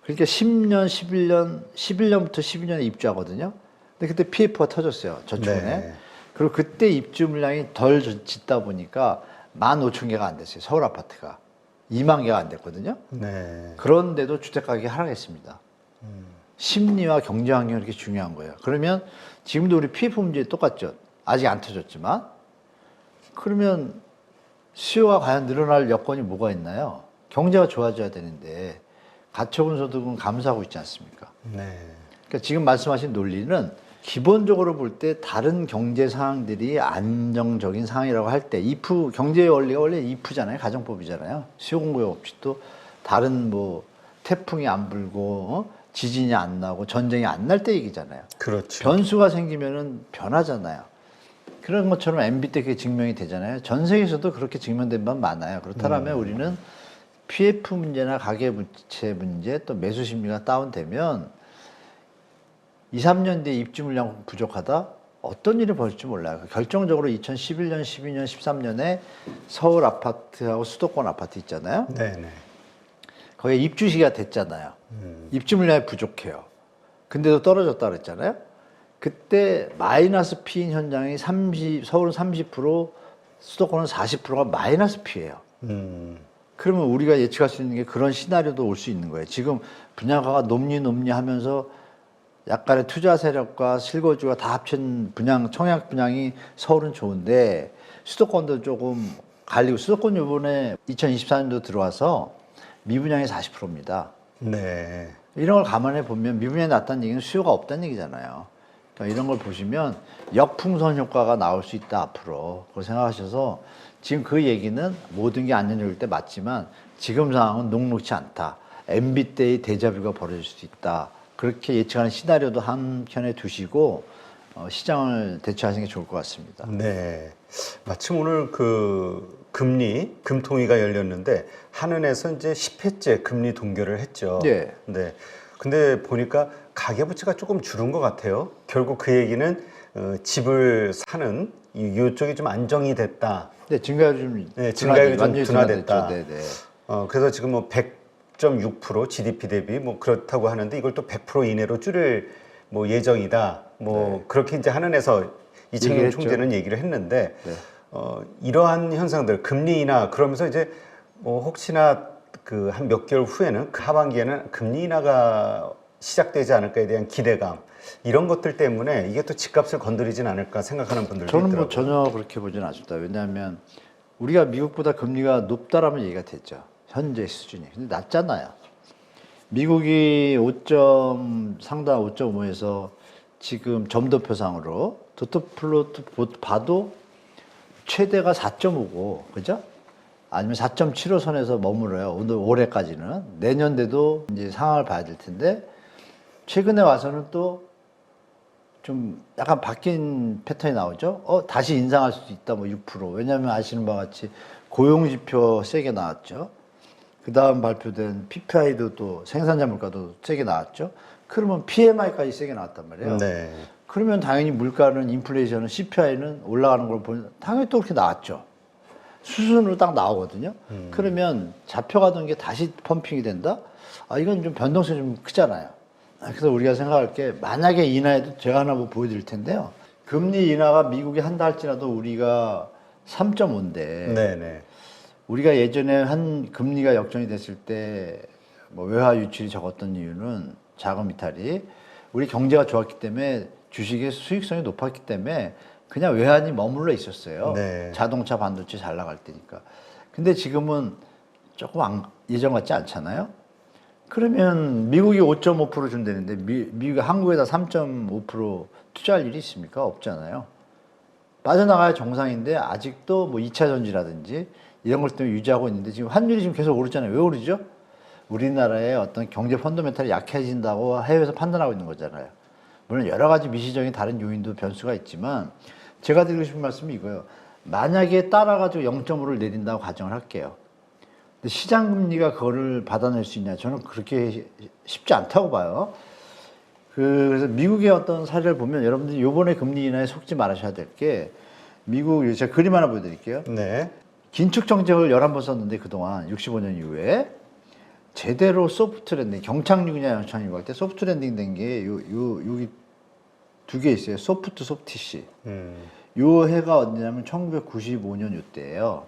Speaker 1: 그러니까 10년, 11년부터 12년에 입주하거든요. 근데 그때 PF가 터졌어요. 저축은에.
Speaker 2: 네.
Speaker 1: 그리고 그때 입주 물량이 덜 짓다 보니까 15,000개가 안 됐어요. 서울 아파트가. 2만 개가 안 됐거든요.
Speaker 2: 네.
Speaker 1: 그런데도 주택 가격이 하락했습니다. 심리와 경제 환경이 이렇게 중요한 거예요. 그러면 지금도 우리 PF 문제 똑같죠. 아직 안 터졌지만. 그러면 수요가 과연 늘어날 여건이 뭐가 있나요? 경제가 좋아져야 되는데 가처분 소득은 감소하고 있지 않습니까?
Speaker 2: 네.
Speaker 1: 그러니까 지금 말씀하신 논리는 기본적으로 볼 때 다른 경제 상황들이 안정적인 상황이라고 할 때 if 경제의 원리가 원래 if잖아요. 가정법이잖아요. 수요 공급 없이 또 다른 뭐 태풍이 안 불고 지진이 안 나고 전쟁이 안 날 때 얘기잖아요.
Speaker 2: 그렇죠.
Speaker 1: 변수가 생기면은 변하잖아요. 그런 것처럼 MB 때 그게 증명이 되잖아요. 전 세계에서도 그렇게 증명된 바 많아요. 그렇다면 우리는 PF 문제나 가계부채 문제 또 매수 심리가 다운되면 2, 3년 뒤에 입주 물량 부족하다? 어떤 일이 벌어질지 몰라요. 결정적으로 2011년, 12년, 13년에 서울 아파트하고 수도권 아파트 있잖아요.
Speaker 2: 네네.
Speaker 1: 거기에 입주 시기가 됐잖아요. 입주 물량이 부족해요. 근데도 떨어졌다 그랬잖아요. 그때 마이너스 P인 현장이 서울은 30%, 수도권은 40%가 마이너스 P예요. 그러면 우리가 예측할 수 있는 게 그런 시나리오도 올 수 있는 거예요. 지금 분양가가 높니 하면서 약간의 투자 세력과 실거주가 다 합친 분양, 청약 분양이 서울은 좋은데 수도권도 조금 갈리고 수도권 이번에 2024년도 들어와서 미분양이 40%입니다.
Speaker 2: 네.
Speaker 1: 이런 걸 감안해 보면 미분양이 낮다는 얘기는 수요가 없다는 얘기잖아요. 그러니까 이런 걸 보시면 역풍선 효과가 나올 수 있다 앞으로 그걸 생각하셔서 지금 그 얘기는 모든 게 안정적일 때 맞지만 지금 상황은 녹록치 않다. MB 때의 데자뷰가 벌어질 수 있다. 그렇게 예측하는 시나리오도 한켠에 두시고 시장을 대처하시는 게 좋을 것 같습니다.
Speaker 2: 네. 마침 오늘 그 금통위가 열렸는데 한은에서 이제 10회째 금리 동결을 했죠.
Speaker 1: 네.
Speaker 2: 네. 근데 보니까 가계부채가 조금 줄은 것 같아요. 결국 그 얘기는 집을 사는 이쪽이 좀 안정이 됐다.
Speaker 1: 네, 증가율이 좀
Speaker 2: 네, 증가율이 좀
Speaker 1: 완전히
Speaker 2: 둔화됐다.
Speaker 1: 네.
Speaker 2: 그래서 지금 뭐 100.6% GDP 대비 뭐 그렇다고 하는데 이걸 또 100% 이내로 줄일 뭐 예정이다. 뭐 그렇게 이제 한은에서 이창용 총재는 얘기를 했는데
Speaker 1: 네.
Speaker 2: 이러한 현상들 금리 인하 그러면서 이제 뭐 혹시나 그 한 몇 개월 후에는 그 하반기에는 금리 인하가 시작되지 않을까에 대한 기대감 이런 것들 때문에 이게 또 집값을 건드리진 않을까 생각하는 분들도
Speaker 1: 저는
Speaker 2: 있더라고요.
Speaker 1: 뭐 전혀 그렇게 보지는 않습니다. 왜냐하면 우리가 미국보다 금리가 높다라면 얘기가 됐죠. 현재 수준이. 근데 낮잖아요. 미국이 상당 5.5에서 지금 점도표상으로 도트플로트 봐도 최대가 4.5고, 그죠? 아니면 4.75 선에서 머물러요. 올해까지는. 내년에도 이제 상황을 봐야 될 텐데, 최근에 와서는 또 좀 약간 바뀐 패턴이 나오죠. 다시 인상할 수도 있다, 뭐 6%. 왜냐하면 아시는 바와 같이 고용지표 세게 나왔죠. 그 다음 발표된 PPI도 또 생산자 물가도 세게 나왔죠. 그러면 PMI까지 세게 나왔단 말이에요.
Speaker 2: 네.
Speaker 1: 그러면 당연히 물가는 인플레이션은 CPI는 올라가는 걸 보면 당연히 또 그렇게 나왔죠. 수순으로 딱 나오거든요. 그러면 잡혀가던 게 다시 펌핑이 된다? 이건 좀 변동성이 좀 크잖아요. 그래서 우리가 생각할 게 만약에 인하해도 제가 하나 뭐 보여드릴 텐데요. 금리 인하가 미국이 한다 할지라도 우리가 3.5인데
Speaker 2: 네네.
Speaker 1: 우리가 예전에 한 금리가 역전이 됐을 때 뭐 외화 유출이 적었던 이유는 자금 이탈이 우리 경제가 좋았기 때문에 주식의 수익성이 높았기 때문에 그냥 외환이 머물러 있었어요.
Speaker 2: 네.
Speaker 1: 자동차 반도체 잘 나갈 때니까. 근데 지금은 조금 예전 같지 않잖아요. 그러면 미국이 5.5% 준다는데 미국이 한국에다 3.5% 투자할 일이 있습니까? 없잖아요. 빠져나가야 정상인데 아직도 뭐 2차 전지라든지 이런 것 때문에 유지하고 있는데 지금 환율이 지금 계속 오르잖아요. 왜 오르죠? 우리나라의 어떤 경제 펀더멘탈이 약해진다고 해외에서 판단하고 있는 거잖아요. 물론 여러 가지 미시적인 다른 요인도 변수가 있지만 제가 드리고 싶은 말씀이 이거예요. 만약에 따라가지고 0.5를 내린다고 가정을 할게요. 근데 시장 금리가 그거를 받아낼 수 있냐? 저는 그렇게 쉽지 않다고 봐요. 그래서 미국의 어떤 사례를 보면 여러분들이 요번에 금리 인하에 속지 말아셔야 될 게 미국, 제가 그림 하나 보여드릴게요.
Speaker 2: 네.
Speaker 1: 긴축 정책을 11번 썼는데 그동안 65년 이후에 제대로 소프트 랜딩, 경착륙이냐 연착륙 할 때 소프트 랜딩 된 게 여기 두 개 있어요. 소프트, 소프티시. 요 해가 언제냐면 1995년 요때예요.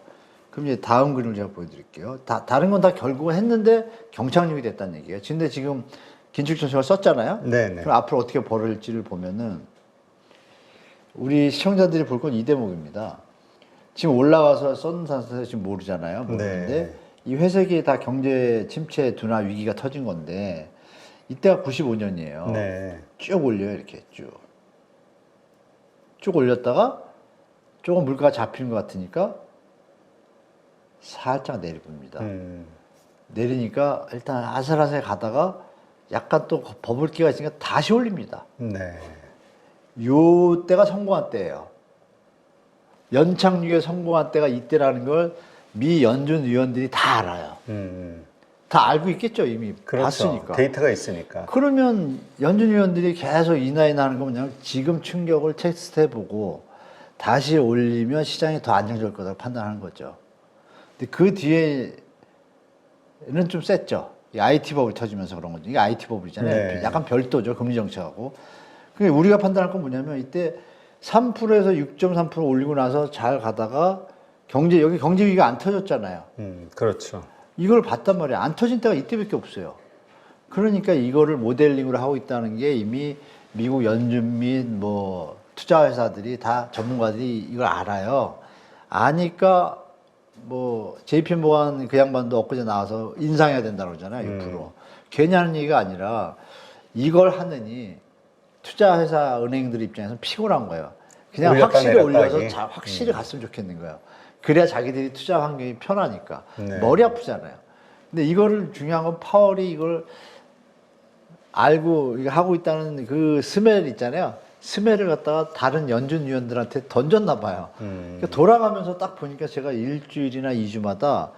Speaker 1: 그럼 이제 다음 그림을 제가 보여드릴게요. 다른 건 다 결국은 했는데 경착륙이 됐다는 얘기예요. 근데 지금 긴축 정책을 썼잖아요.
Speaker 2: 네네.
Speaker 1: 그럼 앞으로 어떻게 벌어질지를 보면은 우리 시청자들이 볼 건 이 대목입니다. 지금 올라가서 쏜 상태에서 지금 모르잖아요. 모르는데
Speaker 2: 네.
Speaker 1: 이 회색이 다 경제 침체 둔화 위기가 터진 건데 이때가 95년이에요.
Speaker 2: 네.
Speaker 1: 쭉 올려요. 이렇게 쭉 올렸다가 조금 물가가 잡히는 것 같으니까 살짝 내려봅니다. 내리니까 일단 아슬아슬 가다가 약간 또 버블기가 있으니까 다시 올립니다.
Speaker 2: 네.
Speaker 1: 요 때가 성공한 때예요. 연착륙에 성공한 때가 이때라는 걸 미 연준 위원들이 다 알아요. 다 알고 있겠죠, 이미
Speaker 2: 그렇죠.
Speaker 1: 봤으니까.
Speaker 2: 데이터가 있으니까.
Speaker 1: 그러면 연준 위원들이 계속 인하인하 하는 거 그냥 지금 충격을 테스트해보고 다시 올리면 시장이 더 안정적일 거라고 판단하는 거죠. 근데 그 뒤에는 좀 셌죠. 이 IT 버블이 터지면서 그런 거죠. 이게 IT 버블이잖아요.
Speaker 2: 네.
Speaker 1: 약간 별도죠, 금리 정책하고. 그러니까 우리가 판단할 건 뭐냐면 이때 3%에서 6.3% 올리고 나서 잘 가다가 여기 경제 위기가 안 터졌잖아요.
Speaker 2: 그렇죠.
Speaker 1: 이걸 봤단 말이에요. 안 터진 때가 이때밖에 없어요. 그러니까 이거를 모델링으로 하고 있다는 게 이미 미국 연준 및 뭐 투자회사들이 다 전문가들이 이걸 알아요. 아니까 뭐 JP 모간 그 양반도 엊그제 나와서 인상해야 된다고 그러잖아요. 6%. 괜히 하는 얘기가 아니라 이걸 하느니 투자회사 은행들 입장에서는 피곤한 거예요. 그냥
Speaker 2: 올렸다
Speaker 1: 확실히
Speaker 2: 내렸다
Speaker 1: 올려서
Speaker 2: 하기.
Speaker 1: 확실히 갔으면 좋겠는 거예요. 그래야 자기들이 투자 환경이 편하니까.
Speaker 2: 네.
Speaker 1: 머리 아프잖아요. 근데 이거를 중요한 건 파월이 이걸 알고 이거 하고 있다는 그 스멜 있잖아요. 스멜을 갖다가 다른 연준 위원들한테 던졌나 봐요. 그러니까 돌아가면서 딱 보니까 제가 일주일이나 2주마다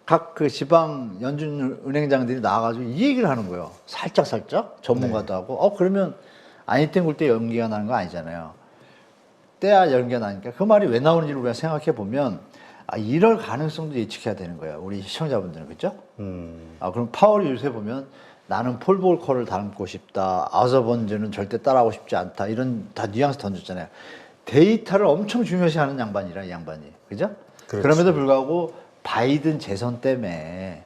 Speaker 1: 각 그 지방 연준 은행장들이 나와가지고 이 얘기를 하는 거예요. 살짝 전문가도 하고. 그러면 아니 땡굴 때 연기가 나는 거 아니잖아요. 때야 연기가 나니까 그 말이 왜 나오는지를 우리가 생각해 보면 이럴 가능성도 예측해야 되는 거예요. 우리 시청자분들은 그죠? 그럼 파월이 요새 보면 나는 폴 볼커를 닮고 싶다. 아서번즈는 절대 따라하고 싶지 않다. 이런 다 뉘앙스 던졌잖아요. 데이터를 엄청 중요시하는 양반이라 이 양반이 그죠?
Speaker 2: 그렇죠.
Speaker 1: 그럼에도 불구하고 바이든 재선 때문에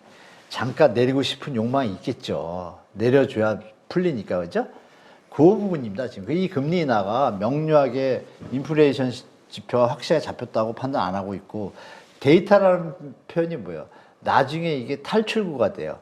Speaker 1: 잠깐 내리고 싶은 욕망이 있겠죠. 내려줘야 풀리니까 그죠? 그 부분입니다. 지금 이 금리 인하가 명료하게 인플레이션 지표가 확실하게 잡혔다고 판단 안 하고 있고 데이터라는 표현이 뭐예요? 나중에 이게 탈출구가 돼요.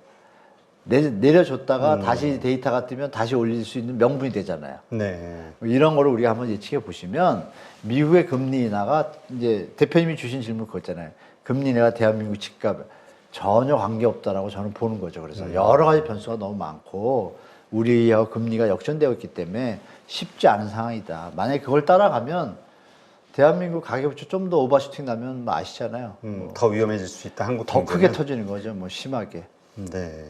Speaker 1: 내려줬다가 다시 데이터가 뜨면 다시 올릴 수 있는 명분이 되잖아요.
Speaker 2: 네.
Speaker 1: 이런 거를 우리가 한번 예측해 보시면 미국의 금리 인하가 이제 대표님이 주신 질문 그거잖아요. 금리 인하가 대한민국 집값 전혀 관계없다라고 저는 보는 거죠. 그래서 여러 가지 변수가 너무 많고 우리하고 금리가 역전되어 있기 때문에 쉽지 않은 상황이다. 만약에 그걸 따라가면 대한민국 가계부채 좀 더 오버슈팅 나면 뭐 아시잖아요.
Speaker 2: 더 위험해질 수 있다. 한국
Speaker 1: 더
Speaker 2: 경제는.
Speaker 1: 크게 터지는 거죠. 뭐 심하게.
Speaker 2: 네.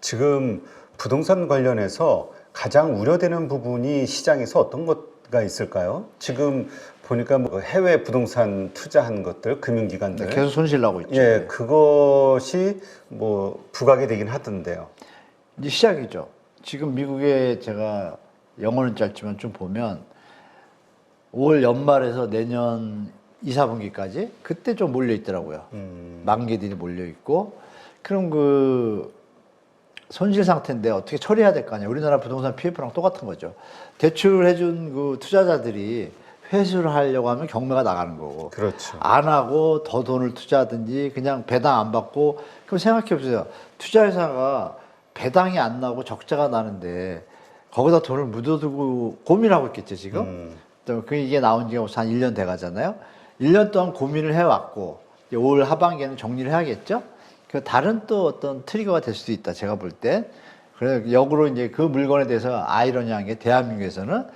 Speaker 2: 지금 부동산 관련해서 가장 우려되는 부분이 시장에서 어떤 것가 있을까요? 지금 보니까 뭐 해외 부동산 투자한 것들, 금융기관들
Speaker 1: 계속 손실 나고 있죠.
Speaker 2: 예, 그것이 뭐 부각이 되긴 하던데요.
Speaker 1: 이제 시작이죠. 지금 미국에 제가 영어는 짧지만 좀 보면 5월 연말에서 내년 2, 4분기까지 그때 좀 몰려 있더라고요. 만기들이 몰려 있고 그럼 그 손실 상태인데 어떻게 처리해야 될 거 아니에요. 우리나라 부동산 PF랑 똑같은 거죠. 대출해준 그 투자자들이 회수를 하려고 하면 경매가 나가는 거고.
Speaker 2: 그렇죠.
Speaker 1: 안 하고 더 돈을 투자하든지 그냥 배당 안 받고. 그럼 생각해 보세요. 투자회사가 배당이 안 나고 적자가 나는데 거기다 돈을 묻어두고 고민하고 있겠죠, 지금? 또 이게 나온 지가 한 1년 돼 가잖아요. 1년 동안 고민을 해왔고, 이제 올 하반기에는 정리를 해야겠죠? 그 다른 또 어떤 트리거가 될 수도 있다, 제가 볼 때. 그래서 역으로 이제 그 물건에 대해서 아이러니한 게 대한민국에서는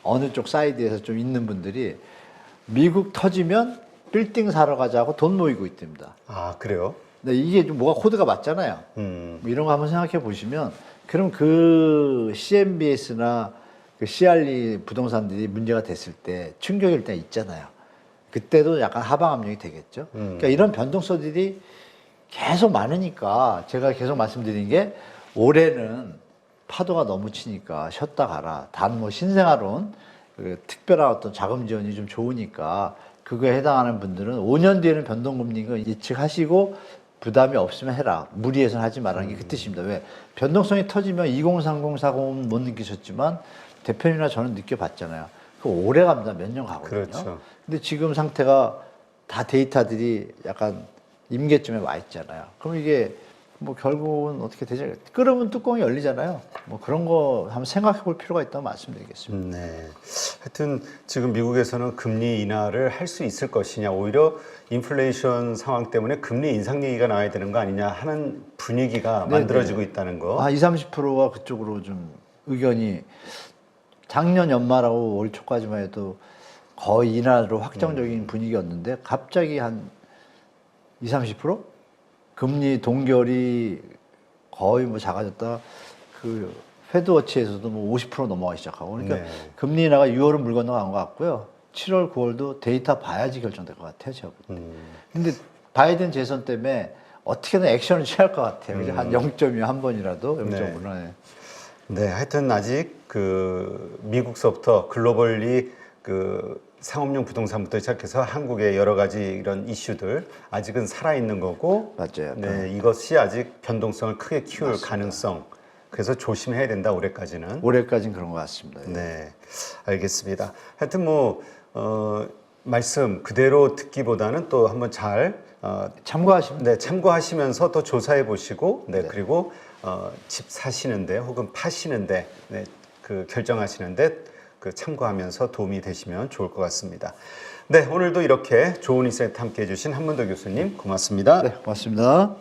Speaker 1: 어느 쪽 사이드에서 좀 있는 분들이 미국 터지면 빌딩 사러 가자고 돈 모이고 있답니다.
Speaker 2: 아, 그래요?
Speaker 1: 근데 이게 좀 뭐가 코드가 맞잖아요. 뭐 이런 거 한번 생각해 보시면, 그럼 그 CMBS나 그 CRE 부동산들이 문제가 됐을 때 충격일 때 있잖아요. 그때도 약간 하방 압력이 되겠죠. 그러니까 이런 변동성들이 계속 많으니까 제가 계속 말씀드린 게 올해는 파도가 너무 치니까 쉬었다 가라. 단 뭐 신생아론 그 특별한 어떤 자금 지원이 좀 좋으니까 그거에 해당하는 분들은 5년 뒤에는 변동금리 거 예측하시고 부담이 없으면 해라. 무리해서는 하지 말라는 게 그 뜻입니다. 왜? 변동성이 터지면 2030, 40은 못 느끼셨지만 대표님이나 저는 느껴봤잖아요. 그 오래 갑니다. 몇 년 가거든요.
Speaker 2: 그렇죠.
Speaker 1: 근데 지금 상태가 다 데이터들이 약간 임계점에 와 있잖아요. 그럼 이게 뭐 결국은 어떻게 되죠? 끓으면 뚜껑이 열리잖아요. 뭐 그런 거 한번 생각해 볼 필요가 있다고 말씀드리겠습니다.
Speaker 2: 네. 하여튼 지금 미국에서는 금리 인하를 할 수 있을 것이냐, 오히려 인플레이션 상황 때문에 금리 인상 얘기가 나와야 되는 거 아니냐 하는 분위기가 만들어지고 있다는 거.
Speaker 1: 아, 20, 30%가 그쪽으로 좀 의견이 작년 연말하고 올 초까지만 해도 거의 인하로 확정적인 분위기였는데 갑자기 한 20, 30%? 금리 동결이 거의 뭐 작아졌다. 그 페드워치에서도 뭐 50% 넘어가기 시작하고. 그러니까
Speaker 2: 네.
Speaker 1: 금리 인하가 6월은 물 건너간 것 같고요. 7월, 9월도 데이터 봐야지 결정될 것 같아요, 제가 볼 때. 근데 바이든 재선 때문에 어떻게든 액션을 취할 것 같아요. 그죠? 한 0.2 한 번이라도 0.5는. 네.
Speaker 2: 네, 하여튼 아직 그 미국서부터 글로벌리 그 상업용 부동산부터 시작해서 한국의 여러 가지 이런 이슈들 아직은 살아있는 거고,
Speaker 1: 맞아요.
Speaker 2: 네, 이것이 아직 변동성을 크게 키울
Speaker 1: 맞습니다.
Speaker 2: 가능성. 그래서 조심해야 된다, 올해까지는.
Speaker 1: 올해까지는 그런 것 같습니다. 예.
Speaker 2: 네, 알겠습니다. 하여튼 뭐 말씀 그대로 듣기보다는 또 한번 잘
Speaker 1: 참고하시면
Speaker 2: 네, 참고하시면서 또 조사해 보시고, 네, 그리고 집 사시는데 혹은 파시는데, 네, 그 결정하시는데 그 참고하면서 도움이 되시면 좋을 것 같습니다. 네, 오늘도 이렇게 좋은 인사이트 함께 해주신 한문도 교수님 고맙습니다.
Speaker 1: 네, 고맙습니다.